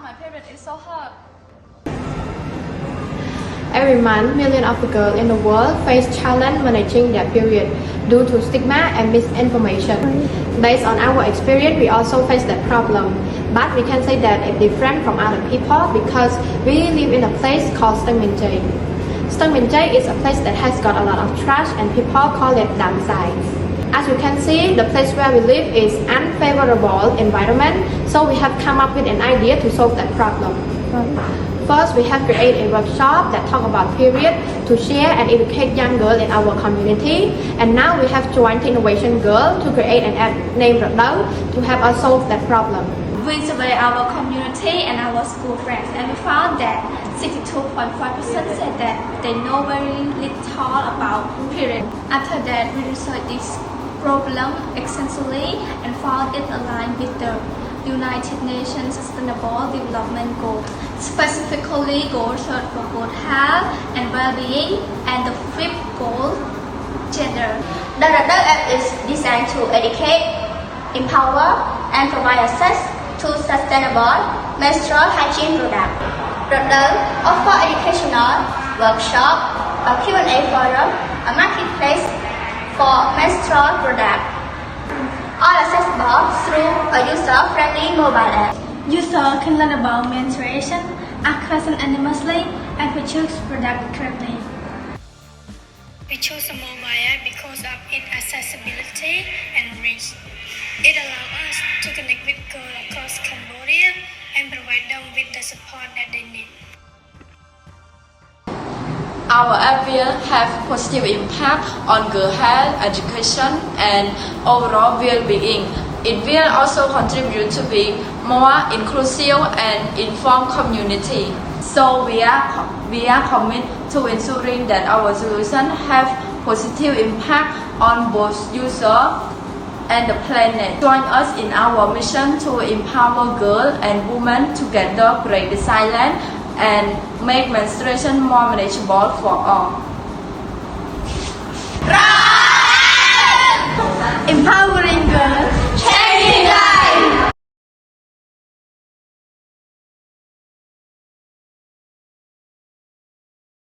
my period is so hard. Every month, millions of girls in the world face challenge managing their period due to stigma and misinformation. Based on our experience, we also face that problem. But we can say that it's different from other people because we live in a place called Technovation. Technovation is a place that has got a lot of trash and people call it downsides. As you can see, the place where we live is unfavorable environment, so we have come up with an idea to solve that problem. First, we have created a workshop that talk about period to share and educate young girls in our community. And now we have joined Technovation Girl to create an app named Rdau to help us solve that problem. We surveyed our community and our school friends, and we found that 62.5% said that they know very little about period. After that, we researched this problem extensively and found it aligned with the United Nations Sustainable Development Goals, specifically Goal 3 for good health and well-being, and the 5th goal, gender. The Rdau app is designed to educate, empower, and provide access to sustainable menstrual hygiene products. Rdau offers educational workshops, a Q&A forum, a marketplace for menstrual products, all accessible through a user-friendly mobile app. Users can learn about menstruation, ask questions anonymously, and purchase products correctly. We chose a mobile app because of its accessibility and reach. It allows us to connect with girls across Cambodia and provide them with the support that they need. Our app will have positive impact on girl health, education, and overall well-being. It will also contribute to be more inclusive and informed community. So we are committed to ensuring that our solution have positive impact on both users and the planet. Join us in our mission to empower girls and women together, break the silence, and make menstruation more manageable for all.